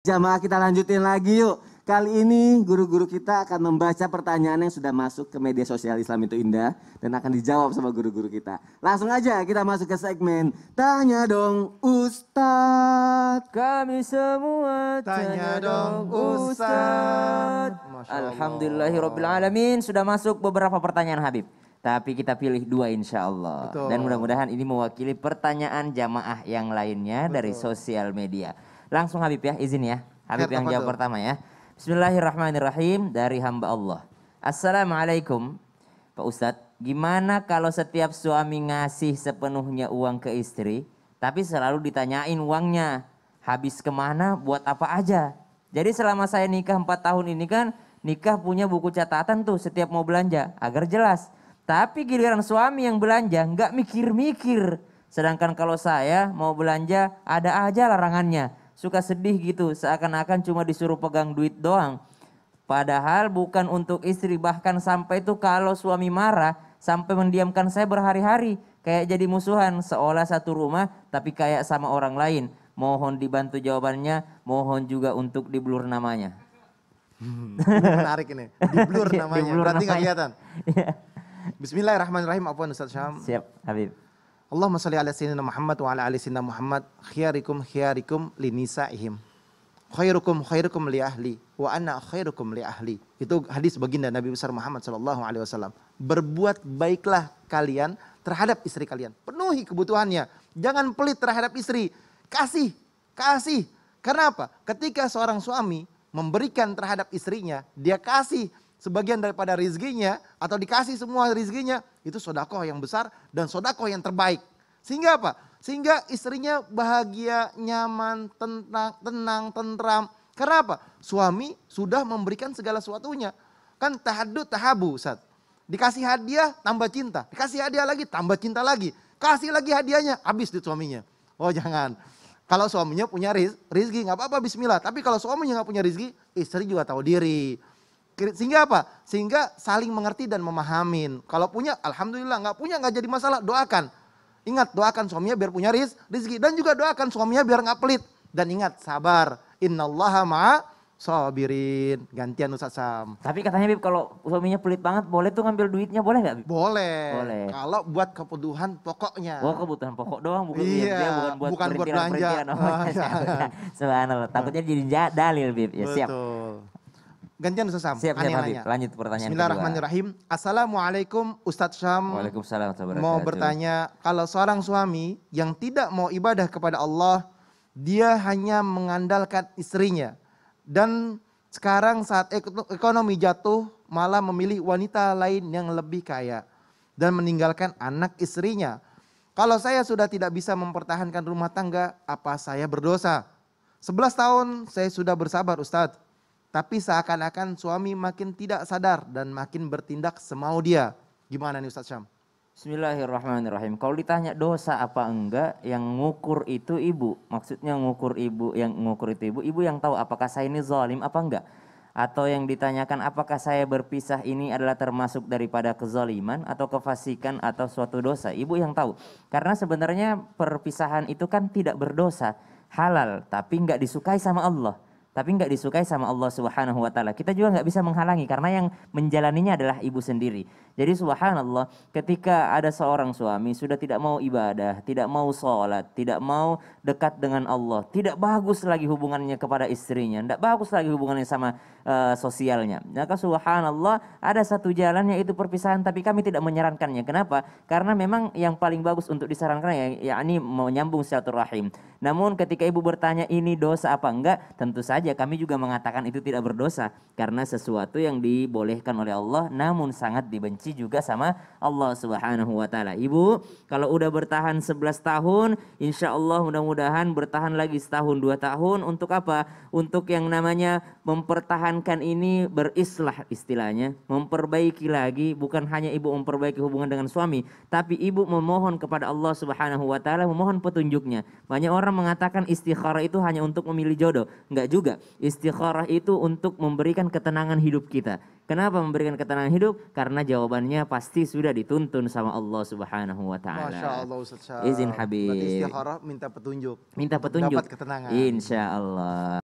Jamaah kita lanjutin lagi yuk. Kali ini guru-guru kita akan membaca pertanyaan yang sudah masuk ke media sosial Islam itu Indah. Dan akan dijawab sama guru-guru kita. Langsung aja kita masuk ke segmen Tanya Dong Ustadz. Kami semua Tanya dong Ustadz. Alhamdulillahirrabbilalamin. Sudah masuk beberapa pertanyaan Habib. Tapi kita pilih 2 insya Allah. Betul. Dan mudah-mudahan ini mewakili pertanyaan jamaah yang lainnya dari sosial media. Langsung Habib ya, izin ya. Habib yang jawab pertama ya. Bismillahirrahmanirrahim dari hamba Allah. Assalamualaikum Pak Ustadz. Gimana kalau setiap suami ngasih sepenuhnya uang ke istri, tapi selalu ditanyain uangnya habis kemana, buat apa aja. Jadi selama saya nikah 4 tahun ini kan, nikah punya buku catatan tuh setiap mau belanja agar jelas. Tapi giliran suami yang belanja nggak mikir-mikir. Sedangkan kalau saya mau belanja ada aja larangannya. Suka sedih gitu, seakan-akan cuma disuruh pegang duit doang. Padahal bukan untuk istri, bahkan sampai tuh kalau suami marah sampai mendiamkan saya berhari-hari. Kayak jadi musuhan, seolah satu rumah tapi kayak sama orang lain. Mohon dibantu jawabannya, mohon juga untuk di-blur namanya. Menarik ini, di-blur namanya, Di-blur berarti nggak namanya. kelihatan. Bismillahirrahmanirrahim, apaan Ustaz Syam? Siap, Habib. Allahumma sholli ala sayyidina Muhammad wa ala ali sayyidina Muhammad. Khiyarikum linisaihim. Khairukum li ahli wa ana khairukum li ahli. Itu hadis baginda Nabi besar Muhammad sallallahu alaihi wasallam. Berbuat baiklah kalian terhadap istri kalian. Penuhi kebutuhannya. Jangan pelit terhadap istri. Kasih. Karena apa? Ketika seorang suami memberikan terhadap istrinya, dia kasih sebagian daripada rizkinya atau dikasih semua rizkinya, itu sodakoh yang besar dan sodakoh yang terbaik. Sehingga apa? Sehingga istrinya bahagia, nyaman, tenang, tentram. Karena apa? Suami sudah memberikan segala sesuatunya. Kan tahabu Ustaz. Dikasih hadiah tambah cinta, dikasih hadiah lagi tambah cinta lagi. Kasih lagi hadiahnya, habis di suaminya. Oh jangan. Kalau suaminya punya rizki nggak apa-apa bismillah. Tapi kalau suaminya nggak punya rizki, istri juga tahu diri. Sehingga apa? Sehingga saling mengerti dan memahamin. Kalau punya, alhamdulillah. Nggak punya, nggak jadi masalah. Doakan. Ingat, doakan suaminya biar punya rizki. Dan juga doakan suaminya biar nggak pelit. Dan ingat, sabar. Innallaha ma'a sabirin. Gantian Ustaz Sam. Tapi katanya Bib, kalau suaminya pelit banget, boleh tuh ngambil duitnya, boleh nggak Bib? Boleh. Kalau buat kebutuhan pokoknya. Oh, kebutuhan pokok doang, bukan Iya, bukan buat belanja. perintilan. Oh, subhanallah. Takutnya jadi dalil Bib. Ya siap. Betul. Gantian Ustaz Sam. Siap, Aneh Habib. Lanjut pertanyaan Bismillahirrahmanirrahim. Assalamualaikum Ustadz Syam. Waalaikumsalam warahmatullahi Mau wabarakatuh. bertanya, kalau seorang suami yang tidak mau ibadah kepada Allah, dia hanya mengandalkan istrinya. Dan sekarang saat ekonomi jatuh, malah memilih wanita lain yang lebih kaya. Dan meninggalkan anak istrinya. Kalau saya sudah tidak bisa mempertahankan rumah tangga, apa saya berdosa? 11 tahun saya sudah bersabar Ustadz. Tapi seakan-akan suami makin tidak sadar dan makin bertindak semau dia. Gimana nih Ustaz Syam? Bismillahirrahmanirrahim. Kalau ditanya dosa apa enggak, yang ngukur itu ibu. Maksudnya ngukur ibu, yang ngukur itu ibu yang tahu apakah saya ini zalim apa enggak. Atau yang ditanyakan apakah saya berpisah ini adalah termasuk daripada kezaliman atau kefasikan atau suatu dosa. Ibu yang tahu. Karena sebenarnya perpisahan itu kan tidak berdosa, halal, tapi enggak disukai sama Allah. Tapi nggak disukai sama Allah Subhanahu wa taala. Kita juga nggak bisa menghalangi karena yang menjalaninya adalah ibu sendiri. Jadi subhanallah, ketika ada seorang suami sudah tidak mau ibadah, tidak mau sholat, tidak mau dekat dengan Allah, tidak bagus lagi hubungannya kepada istrinya, tidak bagus lagi hubungannya sama sosialnya. Maka subhanallah, ada satu jalan yaitu perpisahan, tapi kami tidak menyarankannya. Kenapa? Karena memang yang paling bagus untuk disarankan yakni menyambung silaturahim. Namun ketika ibu bertanya ini dosa apa enggak, tentu saja kami juga mengatakan itu tidak berdosa. Karena sesuatu yang dibolehkan oleh Allah namun sangat dibenci juga sama Allah Subhanahu wa taala. Ibu, kalau udah bertahan 11 tahun, insya Allah mudah-mudahan bertahan lagi setahun 2 tahun untuk apa? Untuk yang namanya mempertahankan ini berislah istilahnya, memperbaiki lagi, bukan hanya ibu memperbaiki hubungan dengan suami, tapi ibu memohon kepada Allah Subhanahu wa taala, memohon petunjuknya. Banyak orang mengatakan istikharah itu hanya untuk memilih jodoh. Enggak juga. Istikharah itu untuk memberikan ketenangan hidup kita. Kenapa memberikan ketenangan hidup? Karena jawabannya pasti sudah dituntun sama Allah Subhanahu wa taala. Masya Allah Ustaz Syam. Izin Habib. Berarti istikharah minta petunjuk. Minta petunjuk. Dapat ketenangan. Insya Allah.